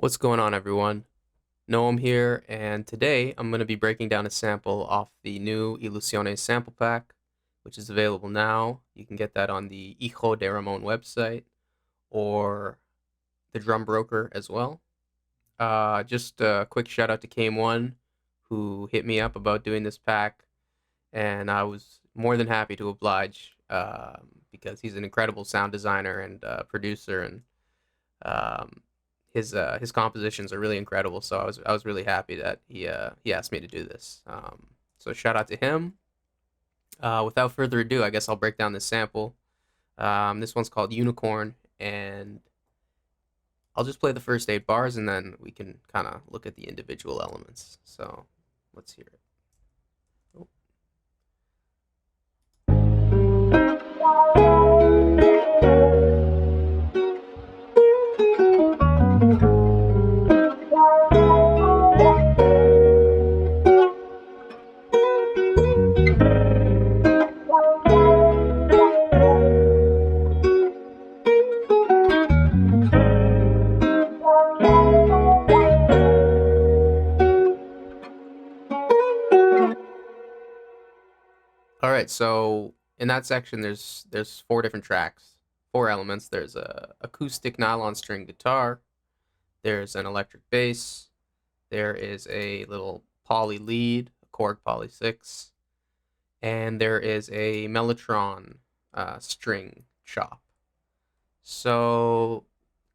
What's going on, everyone? Noam here, and today I'm going to be breaking down a sample off the new Ilusiones sample pack, which is available now. You can get that on the Hijo De Ramon website or the Drum Broker as well. Just a quick shout out to Kame1, who hit me up about doing this pack, and I was more than happy to oblige because he's an incredible sound designer and producer, and um, his compositions are really incredible. So I was really happy that he asked me to do this. So shout out to him. Without further ado, I guess I'll break down this sample. This one's called Unicorn, and I'll just play the first 8 bars, and then we can kind of look at the individual elements. So let's hear it. Oh. All right, so in that section, there's 4 different tracks, 4 elements. There's a acoustic nylon string guitar. There's an electric bass. There is a little poly lead, a Korg Poly 6, and there is a Mellotron string chop. So,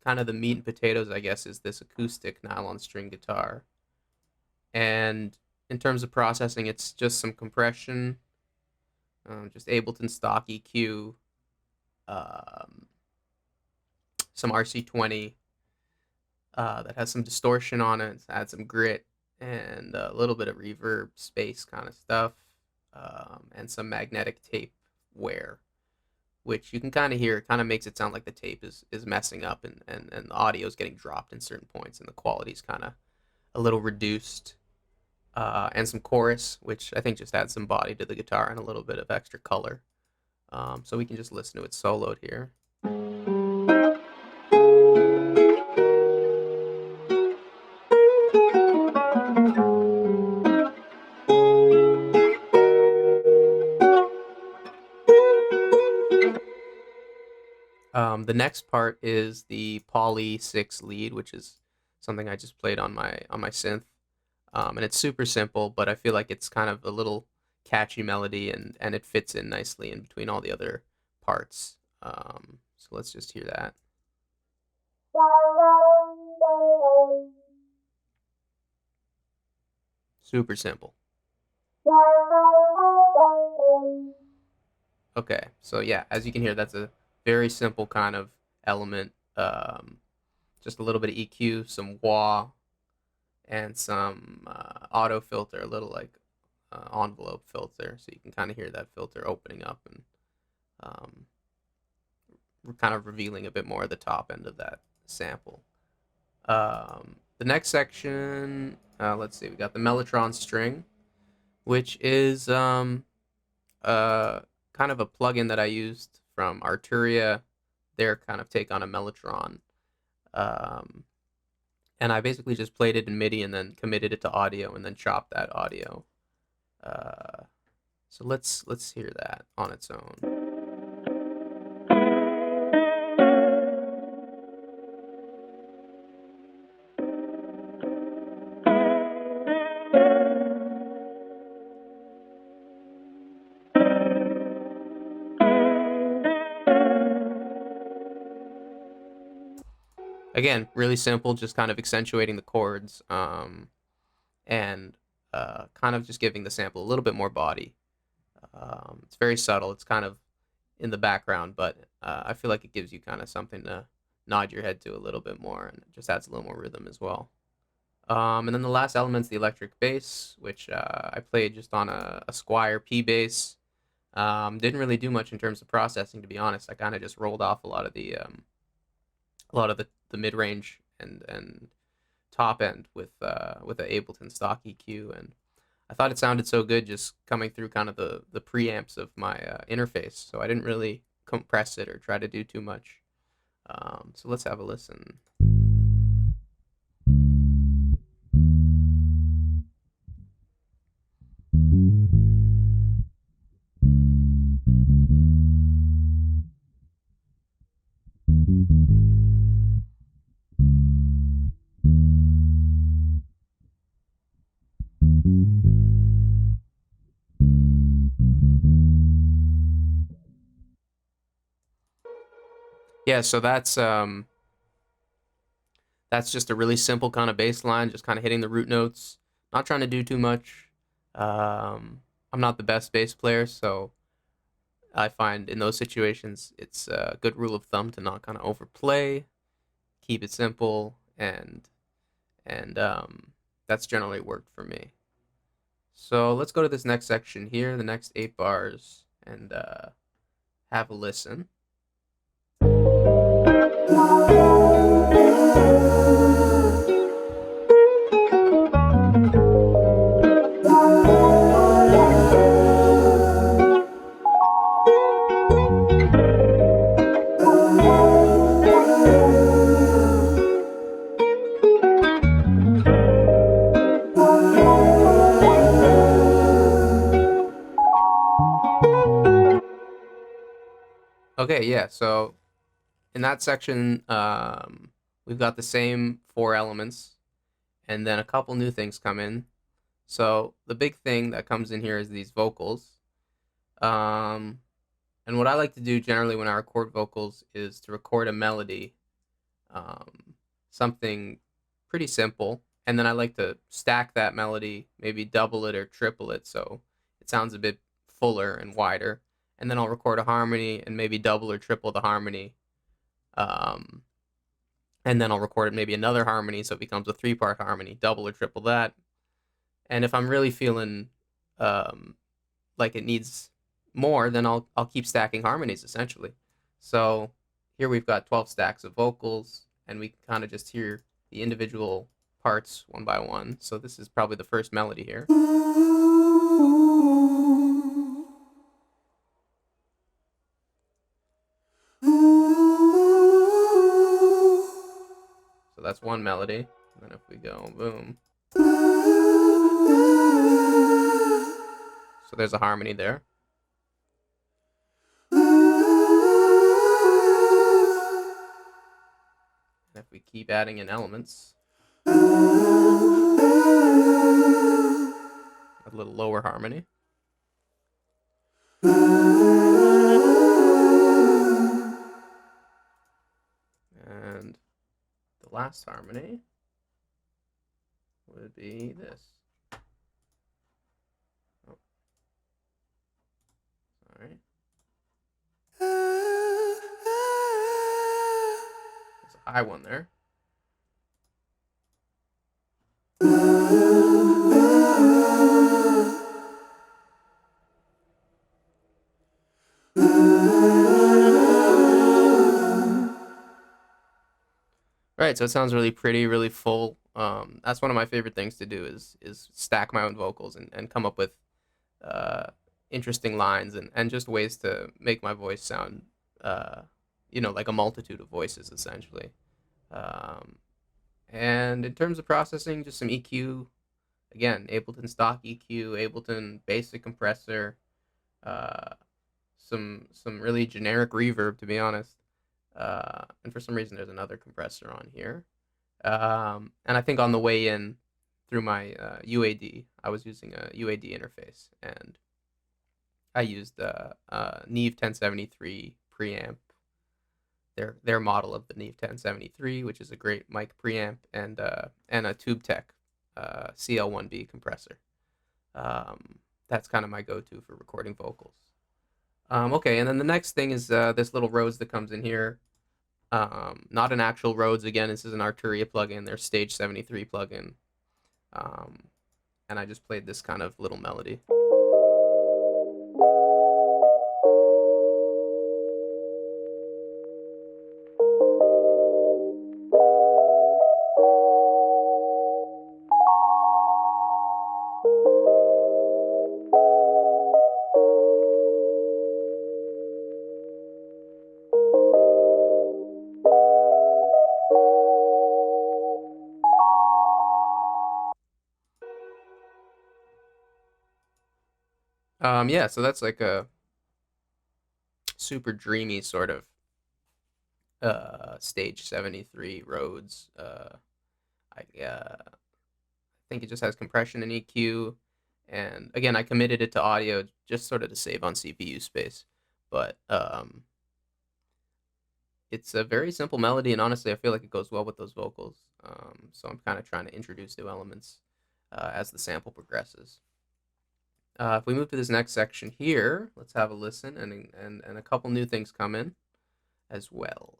kind of the meat and potatoes, I guess, is this acoustic nylon string guitar. And in terms of processing, it's just some compression, just Ableton stock EQ, um, some RC20 that has some distortion on it, add some grit, and a little bit of reverb space kind of stuff, and some magnetic tape wear, which you can kind of hear. It kind of makes it sound like the tape is messing up, and the audio is getting dropped in certain points, and the quality's kind of a little reduced. And some chorus, which I think just adds some body to the guitar and a little bit of extra color. So we can just listen to it soloed here. The next part is the Poly 6 lead, which is something I just played on my synth. And it's super simple, but I feel like it's kind of a little catchy melody, and it fits in nicely in between all the other parts. So let's just hear that. Super simple. Okay, so yeah, as you can hear, that's a very simple kind of element. Just a little bit of EQ, some wah, and some auto filter, a little like envelope filter, so you can kind of hear that filter opening up and um, kind of revealing a bit more of the top end of that sample. The next section, let's see, we got the Mellotron string, which is kind of a plugin that I used from Arturia, their kind of take on a Mellotron. Um, and I basically just played it in MIDI and then committed it to audio and then chopped that audio. Uh, so let's hear that on its own. Again, really simple, just kind of accentuating the chords, and kind of just giving the sample a little bit more body. It's very subtle. It's kind of in the background, but I feel like it gives you kind of something to nod your head to a little bit more, and it just adds a little more rhythm as well. And then the last element's the electric bass, which I played just on a Squire P bass. Didn't really do much in terms of processing, to be honest. I kind of just rolled off a lot of the mid range and top end with the Ableton stock EQ, and I thought it sounded so good just coming through kind of the preamps of my interface. So I didn't really compress it or try to do too much. So let's have a listen. Yeah, so that's just a really simple kind of bass line, just kind of hitting the root notes, not trying to do too much. I'm not the best bass player, so I find in those situations it's a good rule of thumb to not kind of overplay, keep it simple, and that's generally worked for me. So let's go to this next section here, the next 8 bars, and have a listen. Okay, yeah. So in that section, we've got the same 4 elements, and then a couple new things come in. So the big thing that comes in here is these vocals. Um, and what I like to do generally when I record vocals is to record a melody, um, something pretty simple, and then I like to stack that melody, maybe double it or triple it, so it sounds a bit fuller and wider. And then I'll record a harmony and maybe double or triple the harmony. Um, and then I'll record maybe another harmony, so it becomes a 3-part harmony, double or triple that. And if I'm really feeling um, like it needs more, then I'll keep stacking harmonies essentially. So here we've got 12 stacks of vocals, and we can kind of just hear the individual parts one by one. So this is probably the first melody here. So that's one melody. And then if we go boom. So there's a harmony there. And if we keep adding in elements, a little lower harmony. And the last harmony would be this. Oh. Sorry. There's a high one there. Right, so it sounds really pretty, really full. That's one of my favorite things to do is stack my own vocals and come up with uh, interesting lines and just ways to make my voice sound, uh, like a multitude of voices essentially. Um, and in terms of processing, just some EQ. Again, Ableton stock EQ, Ableton basic compressor, uh, some really generic reverb, to be honest. And for some reason, there's another compressor on here. And I think on the way in through my UAD, I was using a UAD interface, and I used Neve 1073 preamp, their model of the Neve 1073, which is a great mic preamp, and a TubeTech CL1B compressor. That's kind of my go-to for recording vocals. Okay, and then the next thing is this little Rhodes that comes in here. Not an actual Rhodes, again, this is an Arturia plugin, their Stage 73 plugin. And I just played this kind of little melody. Yeah, so that's like a super dreamy sort of Stage 73 Rhodes. I think it just has compression and EQ. And again, I committed it to audio just sort of to save on CPU space. But it's a very simple melody, and honestly, I feel like it goes well with those vocals. So I'm kind of trying to introduce new elements as the sample progresses. If we move to this next section here, let's have a listen, and a couple new things come in as well.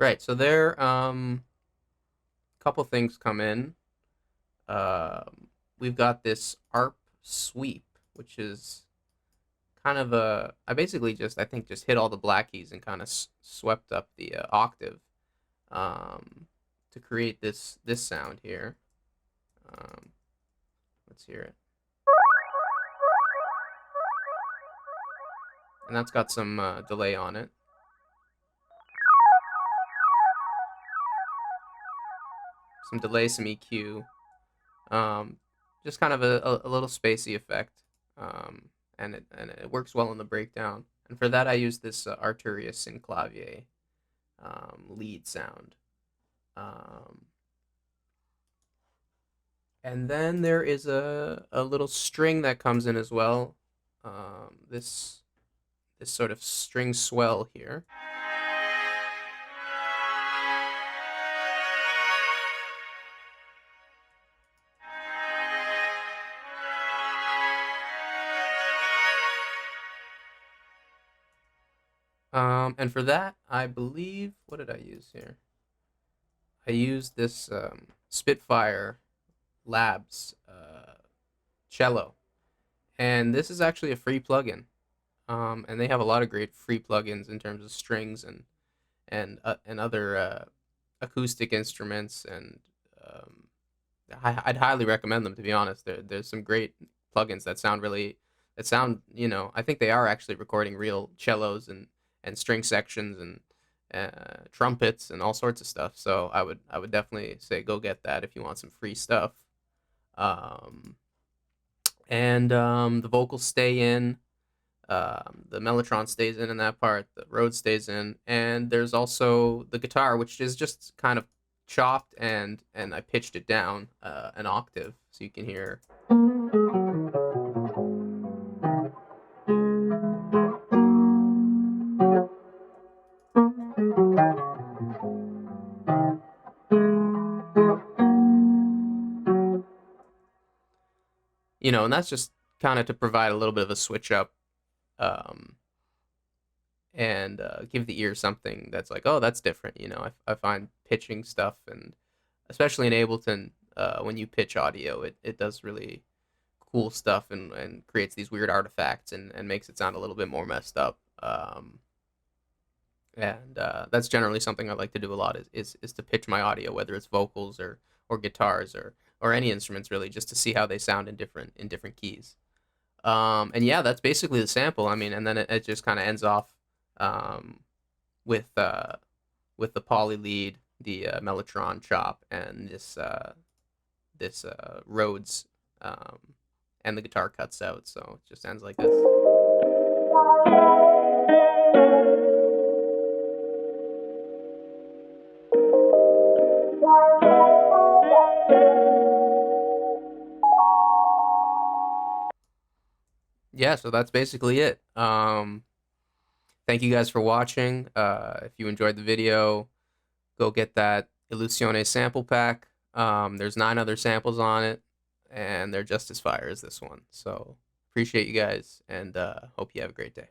Right, so there, couple things come in. We've got this ARP sweep, which is kind of I basically just, I think, just hit all the black keys and kind of swept up the octave to create this sound here. Let's hear it. And that's got some delay on it. Some delay, some EQ. Just kind of a little spacey effect. And it works well in the breakdown. And for that, I use this Arturia Synclavier lead sound. And then there is a little string that comes in as well. This sort of string swell here. And for that, I believe, what did I use here? I used this Spitfire Labs cello, and this is actually a free plugin. And they have a lot of great free plugins in terms of strings and other acoustic instruments, and I'd highly recommend them, to be honest. There's some great plugins that sound I think they are actually recording real cellos and string sections and trumpets and all sorts of stuff. So I would definitely say go get that if you want some free stuff. The vocals stay in. The Mellotron stays in that part. The Rhodes stays in, and there's also the guitar, which is just kind of chopped, and I pitched it down an octave so you can hear. And that's just kind of to provide a little bit of a switch up, um, and give the ear something that's like, oh, that's different. I find pitching stuff, and especially in Ableton, when you pitch audio, it does really cool stuff, and creates these weird artifacts, and makes it sound a little bit more messed up. That's generally something I like to do a lot, is to pitch my audio, whether it's vocals or guitars or any instruments, really, just to see how they sound in different keys. And yeah, that's basically the sample. I mean, and then it just kind of ends off with the poly lead, the Mellotron chop, and this Rhodes, and the guitar cuts out, so it just ends like this. Yeah, so that's basically it. Thank you guys for watching. If you enjoyed the video, go get that Ilusiones sample pack. There's 9 other samples on it, and they're just as fire as this one. So appreciate you guys, and hope you have a great day.